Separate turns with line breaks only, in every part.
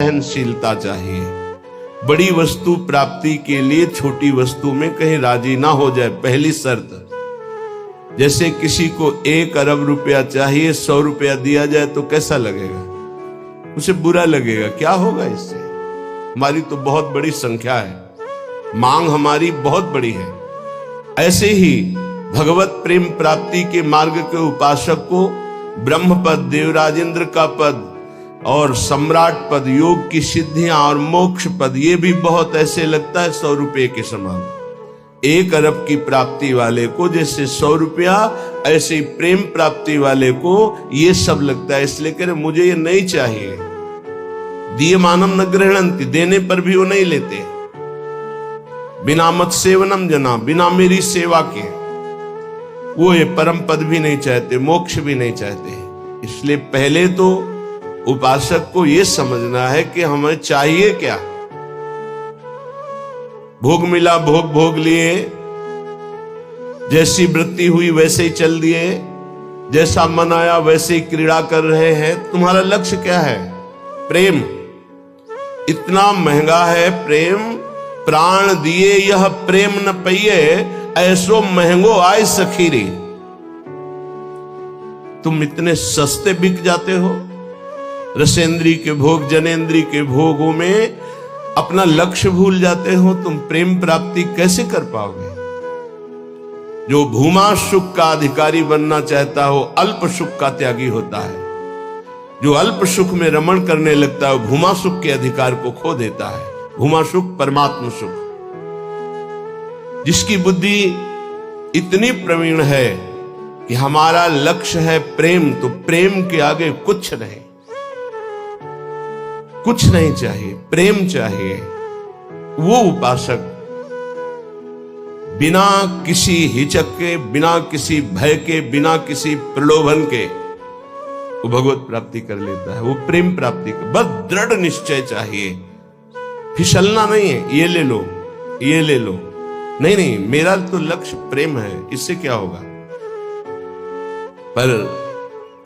सहनशीलता चाहिए। बड़ी वस्तु प्राप्ति के लिए छोटी वस्तु में कहीं राजी ना हो जाए, पहली शर्त। जैसे किसी को 1 अरब रुपया चाहिए, 100 रुपया दिया जाए तो कैसा लगेगा? उसे बुरा लगेगा। क्या होगा इससे? हमारी तो बहुत बड़ी संख्या है, मांग हमारी बहुत बड़ी है। ऐसे ही भगवत प्रेम प्राप्ति के मार्ग के उपासक को ब्रह्म पद, देवराजेंद्र का पद और सम्राट पद, योग की सिद्धियां और मोक्ष पद, ये भी बहुत ऐसे लगता है 100 रुपये के समान। 1 अरब की प्राप्ति वाले को जैसे 100 रुपया, ऐसे ही प्रेम प्राप्ति वाले को ये सब लगता है। इसलिए कह रहे मुझे ये नहीं चाहिए। दिए मानम न गृहणंति, देने पर भी वो नहीं लेते। बिना मत सेवनम जना, बिना मेरी सेवा के वो ये परम पद भी नहीं चाहते, मोक्ष भी नहीं चाहते। इसलिए पहले तो उपासक को ये समझना है कि हमें चाहिए क्या। भोग मिला, भोग भोग लिए, जैसी वृत्ति हुई वैसे ही चल दिए, जैसा मन आया वैसे ही क्रीड़ा कर रहे हैं। तुम्हारा लक्ष्य क्या है? प्रेम। इतना महंगा है प्रेम, प्राण दिए यह प्रेम न पइए, ऐसो महंगो आय सखीरी। तुम इतने सस्ते बिक जाते हो। रसेंद्री के भोग, जनेन्द्री के भोगों में अपना लक्ष्य भूल जाते हो। तुम प्रेम प्राप्ति कैसे कर पाओगे? जो भूमा सुख का अधिकारी बनना चाहता हो, अल्प सुख का त्यागी होता है। जो अल्प सुख में रमण करने लगता है, भूमा सुख के अधिकार को खो देता है। भूमा सुख परमात्म सुख। जिसकी बुद्धि इतनी प्रवीण है कि हमारा लक्ष्य है प्रेम, तो प्रेम के आगे कुछ नहीं, कुछ नहीं चाहिए, प्रेम चाहिए। वो उपासक बिना किसी हिचक के, बिना किसी भय के, बिना किसी प्रलोभन के वो भगवत प्राप्ति कर लेता है। वो प्रेम प्राप्ति का बस दृढ़ निश्चय चाहिए। फिसलना नहीं है, ये ले लो, ये ले लो, नहीं नहीं, मेरा तो लक्ष्य प्रेम है, इससे क्या होगा। पर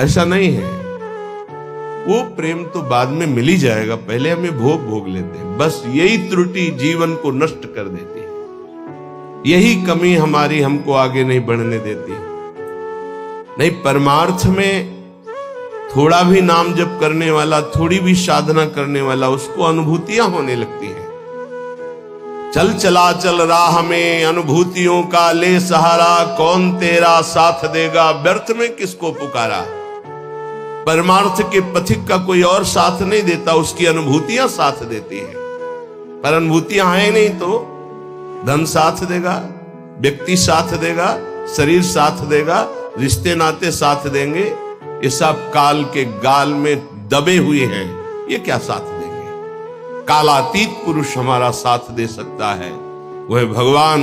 ऐसा नहीं है। वो प्रेम तो बाद में मिल ही जाएगा, पहले हमें भोग लेते हैं। बस यही त्रुटि जीवन को नष्ट कर देती है। यही कमी हमारी हमको आगे नहीं बढ़ने देती। नहीं, परमार्थ में थोड़ा भी नाम जप करने वाला, थोड़ी भी साधना करने वाला, उसको अनुभूतियां होने लगती हैं। चल चला चल राह में अनुभूतियों का ले सहारा, कौन तेरा साथ देगा, व्यर्थ में किसको पुकारा। परमार्थ के पथिक का कोई और साथ नहीं देता, उसकी अनुभूतियां साथ देती हैं। पर अनुभूतियां हैं नहीं तो धन साथ देगा, व्यक्ति साथ देगा, शरीर साथ देगा, रिश्ते नाते साथ देंगे। ये सब काल के गाल में दबे हुए हैं, ये क्या साथ देंगे। कालातीत पुरुष हमारा साथ दे सकता है, वह भगवान,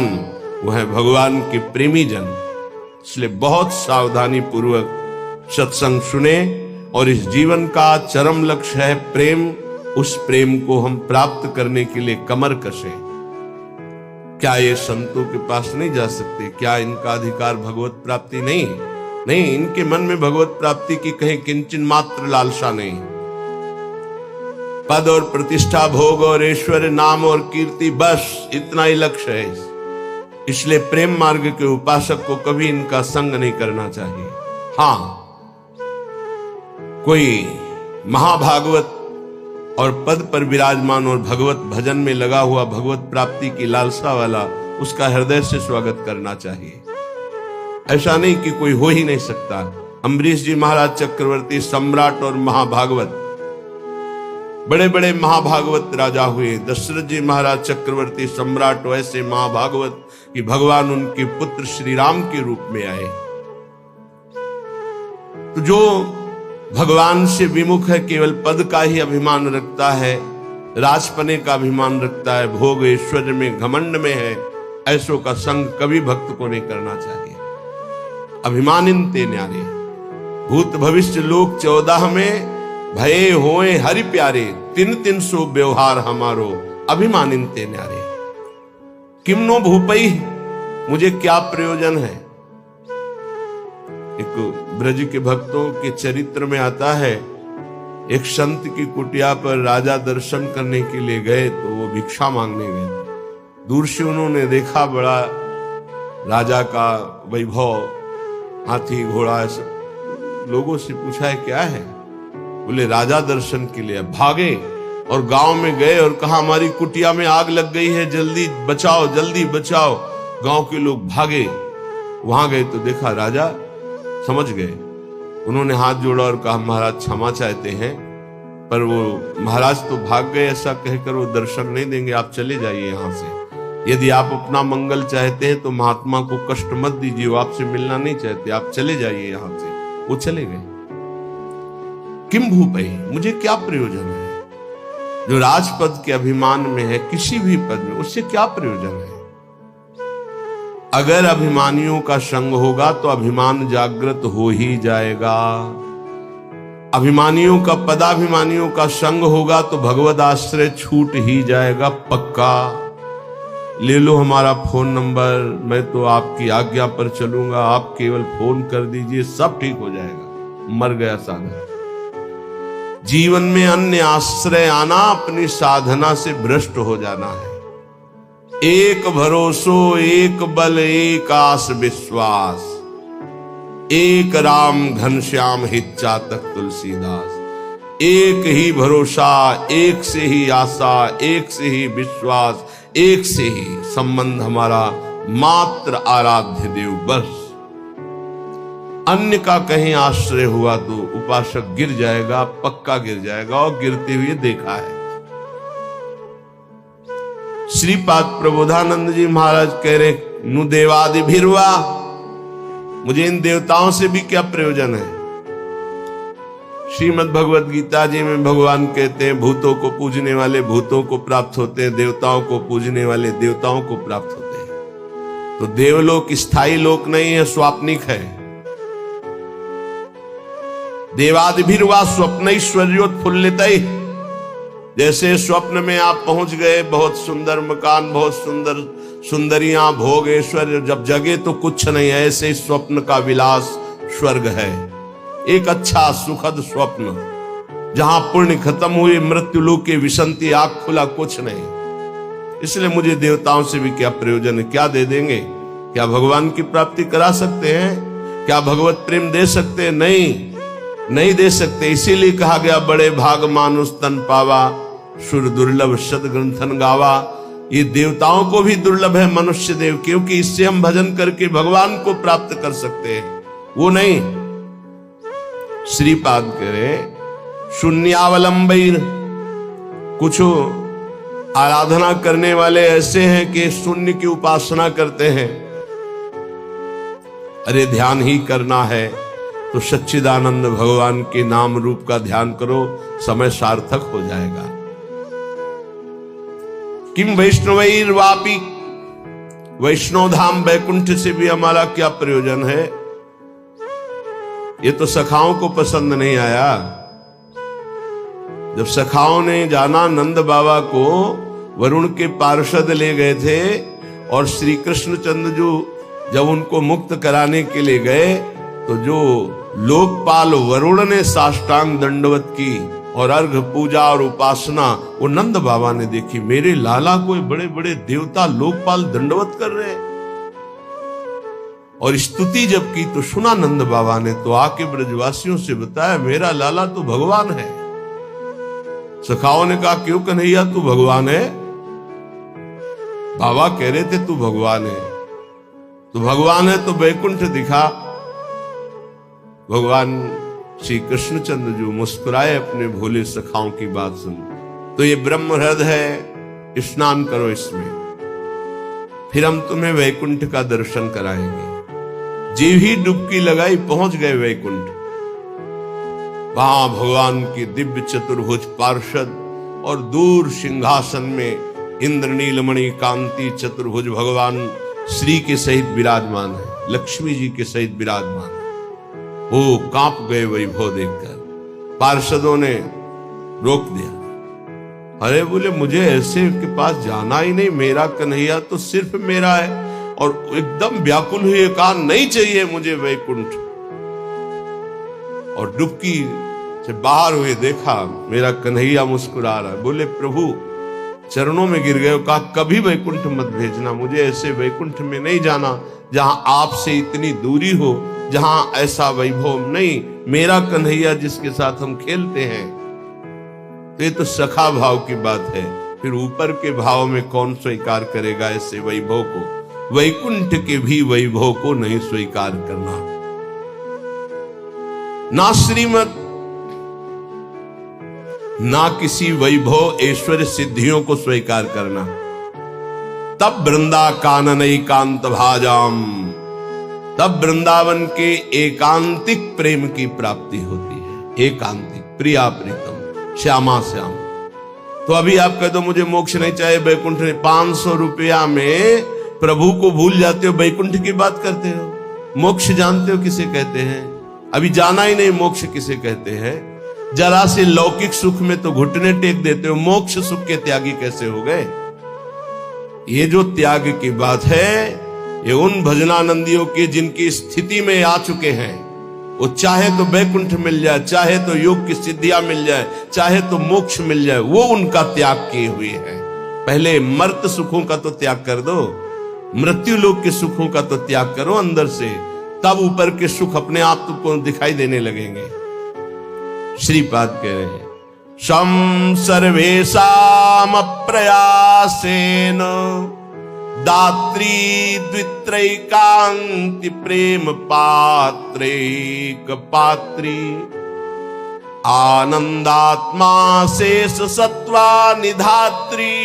वह भगवान के प्रेमी जन। इसलिए बहुत सावधानी पूर्वक सत्संग सुने और इस जीवन का चरम लक्ष्य है प्रेम। उस प्रेम को हम प्राप्त करने के लिए कमर कसें। क्या ये संतों के पास नहीं जा सकते? क्या इनका अधिकार भगवत प्राप्ति नहीं? नहीं, इनके मन में भगवत प्राप्ति की कहीं किंचन मात्र लालसा नहीं। पद और प्रतिष्ठा, भोग और ऐश्वर्य, नाम और कीर्ति, बस इतना ही लक्ष्य है। इसलिए प्रेम मार्ग के उपासक को कभी इनका संग नहीं करना चाहिए। हाँ, कोई महाभागवत और पद पर विराजमान और भगवत भजन में लगा हुआ, भगवत प्राप्ति की लालसा वाला, उसका हृदय से स्वागत करना चाहिए। ऐसा नहीं कि कोई हो ही नहीं सकता। अम्बरीश जी महाराज चक्रवर्ती, सम्राट और महाभागवत, बड़े बड़े महाभागवत राजा हुए। दशरथ जी महाराज चक्रवर्ती, सम्राट, वैसे महाभागवत कि भगवान उनके पुत्र श्री राम के रूप में आए। तो जो भगवान से विमुख है, केवल पद का ही अभिमान रखता है, राजपने का अभिमान रखता है, भोग ऐश्वर्य में घमंड में है, ऐसों का संग कभी भक्त को नहीं करना चाहिए। अभिमानिन ते न्यारे, भूत भविष्य लोक 14 में भये होए हरि प्यारे, 300 व्यवहार हमारो, अभिमानिन ते न्यारे। किमनो भूपई, मुझे क्या प्रयोजन है। एक ब्रज के भक्तों के चरित्र में आता है, एक संत की कुटिया पर राजा दर्शन करने के लिए गए तो वो भिक्षा मांगने गए। दूर से उन्होंने देखा बड़ा राजा का वैभव, हाथी घोड़ा, सब लोगों से पूछा है क्या है? बोले राजा दर्शन के लिए। भागे और गांव में गए और कहा हमारी कुटिया में आग लग गई है, जल्दी बचाओ, जल्दी बचाओ। गांव के लोग भागे, वहां गए तो देखा राजा समझ गए। उन्होंने हाथ जोड़ा और कहा महाराज क्षमा चाहते हैं, पर वो महाराज तो भाग गए, ऐसा कहकर वो दर्शन नहीं देंगे, आप चले जाइए यहां से। यदि आप अपना मंगल चाहते हैं तो महात्मा को कष्ट मत दीजिए, वो आपसे मिलना नहीं चाहते, आप चले जाइए यहां से। वो चले गए। किम भूपै, मुझे क्या प्रयोजन है? जो राजपद के अभिमान में है, किसी भी पद में, उससे क्या प्रयोजन है? अगर अभिमानियों का संग होगा तो अभिमान जागृत हो ही जाएगा। अभिमानियों का, पदाभिमानियों का संग होगा तो भगवद आश्रय छूट ही जाएगा पक्का। ले लो हमारा फोन नंबर, मैं तो आपकी आज्ञा पर चलूंगा, आप केवल फोन कर दीजिए, सब ठीक हो जाएगा। मर गया साधक। जीवन में अन्य आश्रय आना अपनी साधना से भ्रष्ट हो जाना है। एक भरोसो, एक बल, एक आस विश्वास, एक राम घनश्याम हित चातक तुलसीदास। एक ही भरोसा, एक से ही आशा, एक से ही विश्वास, एक से ही संबंध हमारा मात्र आराध्य देव। बस अन्य का कहीं आश्रय हुआ तो उपासक गिर जाएगा, पक्का गिर जाएगा, और गिरते हुए देखा है। श्रीपाद प्रबोधानंद जी महाराज कह रहे, नु देवादि भिरवा, मुझे इन देवताओं से भी क्या प्रयोजन है? श्रीमद् भगवद गीता जी में भगवान कहते हैं भूतों को पूजने वाले भूतों को प्राप्त होते हैं, देवताओं को पूजने वाले देवताओं को प्राप्त होते हैं। तो देवलोक स्थायी लोक नहीं है, स्वाप्निक है। देवादिभिर्वा स्वप्नैश्वर्योत्फुल्लित। जैसे स्वप्न में आप पहुंच गए, बहुत सुंदर मकान, बहुत सुंदर सुंदरियां, भोग, ऐश्वर्य, जब जगे तो कुछ नहीं है। ऐसे स्वप्न का विलास स्वर्ग है, एक अच्छा सुखद स्वप्न, जहां पुण्य खत्म हुए, मृत्यु लोक के विसंति, आग खुला, कुछ नहीं। इसलिए मुझे देवताओं से भी क्या प्रयोजन है? क्या दे देंगे? क्या भगवान की प्राप्ति करा सकते हैं? क्या भगवत प्रेम दे सकते हैं? नहीं दे सकते। इसीलिए कहा गया बड़े भाग मानुष तन पावा, सुर दुर्लभ सद ग्रंथन गावा। ये देवताओं को भी दुर्लभ है मनुष्य देव, क्योंकि इससे हम भजन करके भगवान को प्राप्त कर सकते हैं, वो नहीं। श्रीपाद करे शून्यावलंबीर, कुछ आराधना करने वाले ऐसे हैं कि शून्य की उपासना करते हैं। अरे ध्यान ही करना है तो सच्चिदानंद भगवान के नाम रूप का ध्यान करो, समय सार्थक हो जाएगा। किम वैष्णवैर वापी, वैष्णव धाम वैकुंठ से भी हमारा क्या प्रयोजन है? ये तो सखाओं को पसंद नहीं आया। जब सखाओं ने जाना, नंद बाबा को वरुण के पार्षद ले गए थे, और श्री कृष्णचंद्र जो जब उनको मुक्त कराने के लिए गए, तो जो लोकपाल वरुण ने साष्टांग दंडवत की और अर्घ पूजा और उपासना वो नंद बाबा ने देखी। मेरे लाला को बड़े बड़े देवता लोकपाल दंडवत कर रहे हैं। और स्तुति जब की तो सुना नंद बाबा ने, तो आके ब्रजवासियों से बताया मेरा लाला तो भगवान है। सखाओं ने कहा क्यों कन्हैया तू भगवान है? बाबा कह रहे थे तू भगवान है, तो भगवान है तो वैकुंठ दिखा। भगवान श्री कृष्णचंद्र जो मुस्कुराए अपने भोले सखाओं की बात सुन, तो ये ब्रह्म हृदय है, स्नान करो इसमें, फिर हम तुम्हें वैकुंठ का दर्शन कराएंगे। जीव ही डुबकी लगाई, पहुंच गए वैकुंठ। वहां भगवान की दिव्य चतुर्भुज पार्षद और दूर सिंहासन में इंद्र नीलमणि कांति चतुर्भुज भगवान श्री के सहित विराजमान है, लक्ष्मी जी के सहित विराजमान है। वो कांप गए वैभव देखकर। पार्षदों ने रोक दिया। अरे बोले मुझे ऐसे के पास जाना ही नहीं, मेरा कन्हैया तो सिर्फ मेरा है। और एकदम व्याकुल हुए कहा नहीं चाहिए मुझे वैकुंठ। और डुबकी से बाहर हुए, देखा मेरा कन्हैया मुस्कुरा रहा है। बोले प्रभु चरणों में गिर गए, कहा कभी वैकुंठ मत भेजना, मुझे ऐसे वैकुंठ में नहीं जाना जहां आपसे इतनी दूरी हो, जहां ऐसा वैभव नहीं। मेरा कन्हैया जिसके साथ हम खेलते हैं, तो ये तो सखा भाव की बात है, फिर ऊपर के भाव में कौन स्वीकार करेगा ऐसे वैभव को। वैकुंठ के भी वैभव को नहीं स्वीकार करना, ना श्रीमत ना किसी वैभव ऐश्वर्य सिद्धियों को स्वीकार करना। तब वृंदा कानन एकांत भाजाम, तब वृंदावन के एकांतिक प्रेम की प्राप्ति होती है। एकांतिक, प्रिया प्रीतम, श्यामा श्याम। तो अभी आप कह दो मुझे मोक्ष नहीं चाहिए, वैकुंठ नहीं, 500 रुपया में प्रभु को भूल जाते हो, वैकुंठ की बात करते हो। मोक्ष जानते हो किसे कहते हैं? अभी जाना ही नहीं मोक्ष किसे कहते हैं। जरा से लौकिक सुख में तो घुटने टेक देते हो, मोक्ष सुख के त्यागी कैसे हो गए? ये जो त्याग की बात है, ये उन भजनानंदियों की जिनकी स्थिति में आ चुके हैं। वो चाहे तो वैकुंठ मिल जाए, चाहे तो योग की सिद्धियां मिल जाए, चाहे तो मोक्ष मिल जाए, वो उनका त्याग किए हुए हैं। पहले मर्त सुखों का तो त्याग कर दो, मृत्यु लोक के सुखों का तो त्याग करो अंदर से, तब ऊपर के सुख अपने आप तुमको दिखाई देने लगेंगे। श्रीपाद कह रहे हैं, शम सर्वेषाम अप्रयासेन दात्री द्वित्रैकांति प्रेम पात्रैक पात्री आनंदात्मा शेष सत्वा निधात्री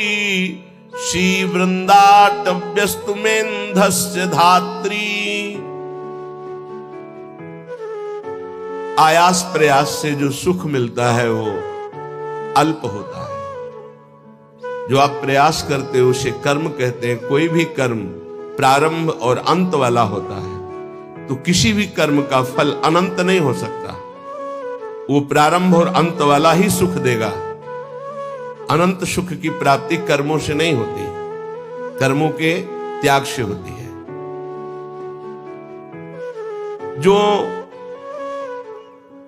श्री वृंदाटव्यस्तु मेन्धस्य धात्री। आयास प्रयास से जो सुख मिलता है वो अल्प होता है। जो आप प्रयास करते हो उसे कर्म कहते हैं। कोई भी कर्म प्रारंभ और अंत वाला होता है, तो किसी भी कर्म का फल अनंत नहीं हो सकता। वो प्रारंभ और अंत वाला ही सुख देगा। अनंत सुख की प्राप्ति कर्मों से नहीं होती, कर्मों के त्याग से होती है। जो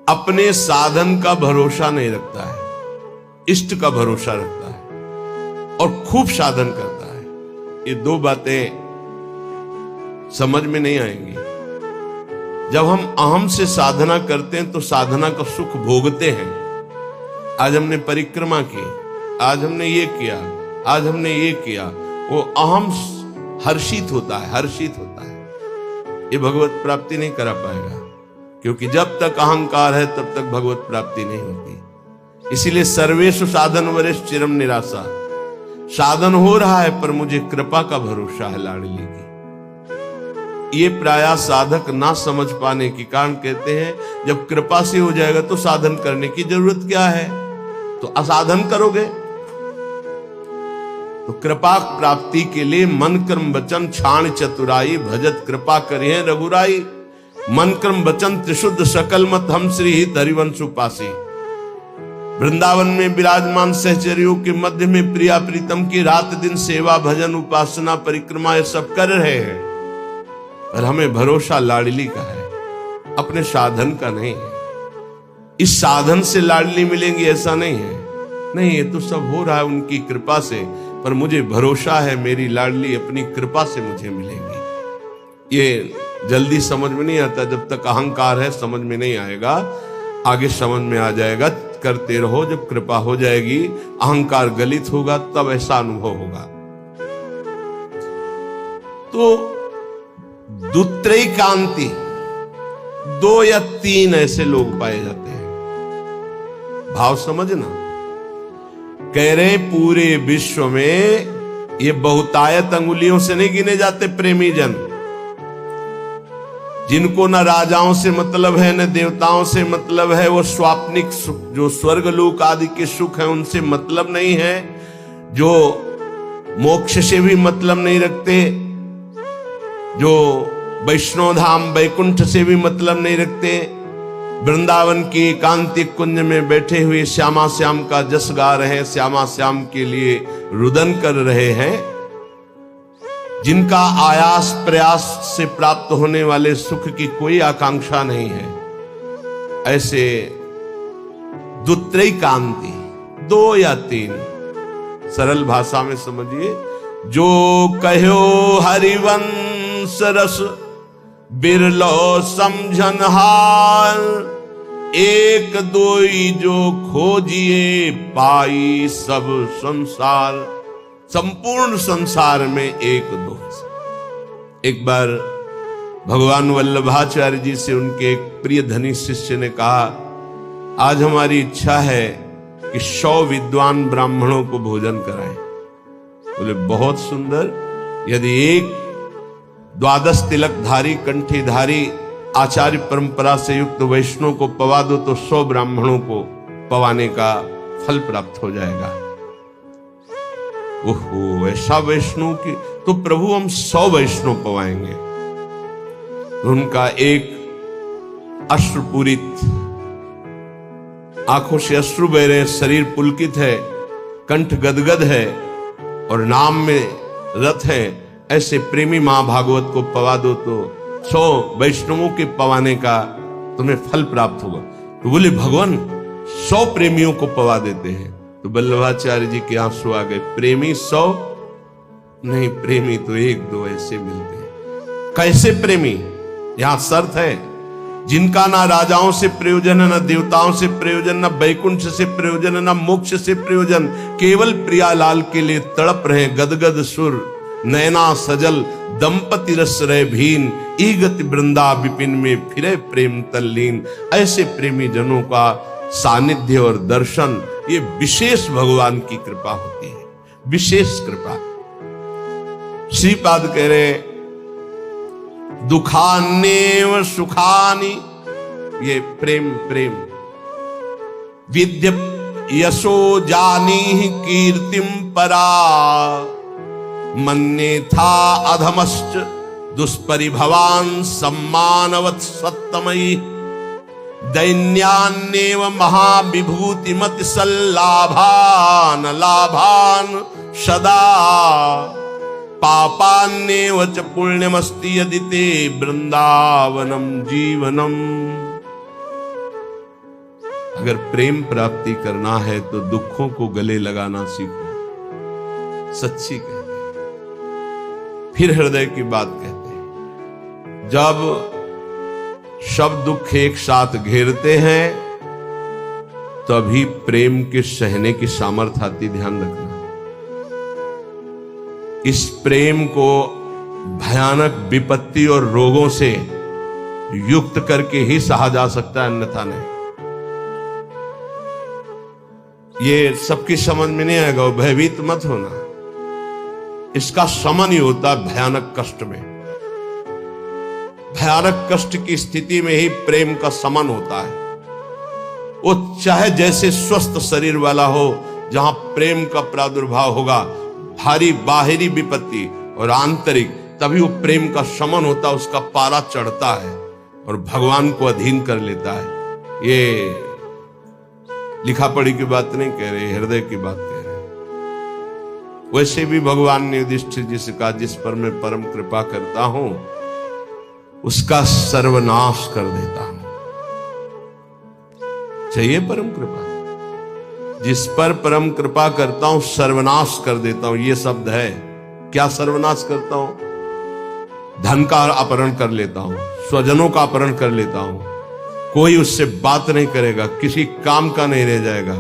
अपने साधन का भरोसा नहीं रखता है, इष्ट का भरोसा रखता है और खूब साधन करता है, ये दो बातें समझ में नहीं आएंगी। जब हम अहम से साधना करते हैं तो साधना का सुख भोगते हैं। आज हमने परिक्रमा की, आज हमने ये किया, आज हमने ये किया, वो अहम हर्षित होता है, हर्षित होता है। ये भगवत प्राप्ति नहीं करा पाएगा, क्योंकि जब तक अहंकार है तब तक भगवत प्राप्ति नहीं होती। इसीलिए सर्वेषु साधन वरेश चिरम निराशा। साधन हो रहा है पर मुझे कृपा का भरोसा है लाडली की। ये प्रायः साधक ना समझ पाने के कारण कहते हैं जब कृपा से हो जाएगा तो साधन करने की जरूरत क्या है, तो असाधन करोगे। तो कृपा प्राप्ति के लिए मन कर्म वचन छाण चतुराई, भजत कृपा करिए रघुराई। मन कर्म वचन त्रिशुद्ध सकल मत हम श्री हित हरिवंश उपासी। वृंदावन में विराजमान सहचर्यों के मध्य में प्रिया प्रीतम की रात दिन सेवा भजन उपासना परिक्रमा ये सब कर रहे हैं, पर हमें भरोसा लाडली का है, अपने साधन का नहीं है। इस साधन से लाडली मिलेंगी ऐसा नहीं है, नहीं, ये तो सब हो रहा है उनकी कृपा से, पर मुझे भरोसा है मेरी लाडली अपनी कृपा से मुझे मिलेगी। ये जल्दी समझ में नहीं आता, जब तक अहंकार है समझ में नहीं आएगा, आगे समझ में आ जाएगा। करते रहो, जब कृपा हो जाएगी, अहंकार गलित होगा, तब ऐसा अनुभव होगा। तो दुत्रैकांति, 2 या 3 ऐसे लोग पाए जाते हैं। भाव समझना, कह रहे पूरे विश्व में ये बहुतायत अंगुलियों से नहीं गिने जाते प्रेमी जन, जिनको न राजाओं से मतलब है न देवताओं से मतलब है। वो स्वाप्निक सुख, जो स्वर्गलोक आदि के सुख है उनसे मतलब नहीं है, जो मोक्ष से भी मतलब नहीं रखते, जो वैष्णो धाम वैकुंठ से भी मतलब नहीं रखते, वृंदावन की एकांतिक कुंज में बैठे हुए श्यामा श्याम का जस गा रहे हैं, श्यामा श्याम के लिए रुदन कर रहे हैं, जिनका आयास प्रयास से प्राप्त होने वाले सुख की कोई आकांक्षा नहीं है, ऐसे दुत्रैकांति, 2 या 3, सरल भाषा में समझिए। जो कहो हरिवंश रस बिरलो समझन हार, एक दोई जो खोजिए पाई सब संसार। संपूर्ण संसार में एक दो। एक बार भगवान वल्लभाचार्य जी से उनके एक प्रिय धनी शिष्य ने कहा, आज हमारी इच्छा है कि 100 विद्वान ब्राह्मणों को भोजन कराएं। बोले बहुत सुंदर, यदि एक 12 तिलकधारी कंठीधारी आचार्य परंपरा से युक्त वैष्णव को पवा दो तो 100 ब्राह्मणों को पवाने का फल प्राप्त हो जाएगा। ओहो, ऐसा वैष्णव की तो प्रभु हम 100 वैष्णव पवाएंगे। उनका एक अश्रुपूरित, आंखों से अश्रु बह रहे, शरीर पुलकित है, कंठ गदगद है और नाम में रत है, ऐसे प्रेमी मां भागवत को पवा दो तो 100 वैष्णवों के पवाने का तुम्हें फल प्राप्त होगा। तो बोले भगवान 100 प्रेमियों को पवा देते हैं। तो वल्लभाचार्य जी के आंसू आ गए। प्रेमी 100 नहीं, प्रेमी तो 1-2 ऐसे मिलते हैं। कैसे प्रेमी? यहां शर्त है, जिनका ना राजाओं से प्रयोजन है, ना देवताओं से प्रयोजन, ना बैकुंठ से प्रयोजन है, ना मोक्ष से प्रयोजन, केवल प्रियालाल के लिए तड़प रहे गदगद सुर, नैना सजल दंपति रस रहे भीन, ईगति वृंदा विपिन में फिरे प्रेम तल्लीन। ऐसे प्रेमी जनों का सानिध्य और दर्शन, ये विशेष भगवान की कृपा होती है, विशेष कृपा। श्रीपाद कह रहे दुखान्येव सुखानि, ये प्रेम प्रेम। विद्य यशो जानी कीर्तिम परा, मन्ये था अधमश्च दुष्परिभवान सम्मानवत् सत्तमयी। दैन्यान्येव महाविभूतिमति सल्लाभान लाभान सदा, पापान्येव च पुण्यमस्ति यदि ते वृंदावनम जीवनम। अगर प्रेम प्राप्ति करना है तो दुखों को गले लगाना सीखो, सच्ची कहते हैं। फिर हृदय की बात कहते हैं, जब सब दुख एक साथ घेरते हैं तभी प्रेम के सहने की सामर्थ्य आती। ध्यान रखना, इस प्रेम को भयानक विपत्ति और रोगों से युक्त करके ही सहा जा सकता है, अन्यथा नहीं। ये सबकी समझ में नहीं आएगा, भयभीत मत होना। इसका समन ही होता है भयानक कष्ट में। भयानक कष्ट की स्थिति में ही प्रेम का समन होता है। वो चाहे जैसे स्वस्थ शरीर वाला हो, जहां प्रेम का प्रादुर्भाव होगा, भारी बाहरी विपत्ति और आंतरिक, तभी वो प्रेम का समन होता है, उसका पारा चढ़ता है और भगवान को अधीन कर लेता है। ये लिखा पढ़ी की बात नहीं कह रहे, हृदय की बात कह रहे। वैसे भी भगवान ने युधिष्ठिर जी से कहा, जिस पर मैं परम कृपा करता हूं उसका सर्वनाश कर देता हूं। चाहिए परम कृपा? जिस पर परम कृपा करता हूं सर्वनाश कर देता हूं, ये शब्द है। क्या सर्वनाश करता हूं? धन का अपहरण कर लेता हूं, स्वजनों का अपहरण कर लेता हूं, कोई उससे बात नहीं करेगा, किसी काम का नहीं रह जाएगा।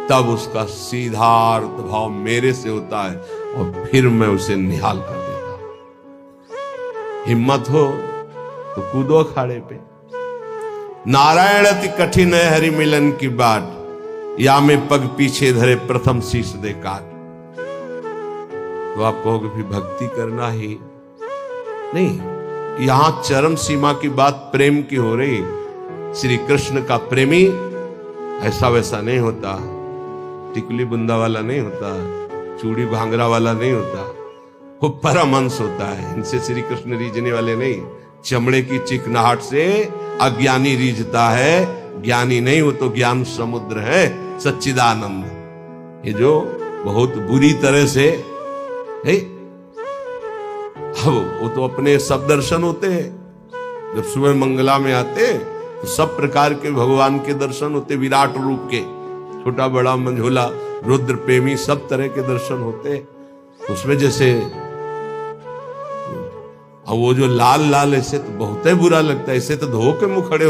तब उसका सीधा अर्थ भाव मेरे से होता है और फिर मैं उसे निहाल कर देता हूं। हिम्मत हो तो कूदो अखाड़े पे। नारायण अति कठिन है हरि मिलन की बाट, या में पग पीछे धरे प्रथम शीश दे काट। तो आप कहोगे फिर भक्ति करना ही नहीं। यहां चरम सीमा की बात प्रेम की हो रही। श्री कृष्ण का प्रेमी ऐसा वैसा नहीं होता, टिकली बुंदा वाला नहीं होता, चूड़ी भांगरा वाला नहीं होता, वो परमहंस होता है। इनसे श्री कृष्ण रीझने वाले नहीं। चमड़े की चिकनाहट से अज्ञानी रीझता है, ज्ञानी नहीं, वो तो ज्ञान समुद्र है, सच्चिदानंद। ये जो बहुत बुरी तरह से है, वो तो अपने सब दर्शन होते हैं। जब सुबह मंगला में आते तो सब प्रकार के भगवान के दर्शन होते, विराट रूप के, छोटा बड़ा मंझोला रुद्र प्रेमी सब तरह के दर्शन होते। उसमें जैसे अब वो जो लाल लाल ऐसे तो बहुत ही बुरा लगता है, ऐसे तो धो के मुंह खड़े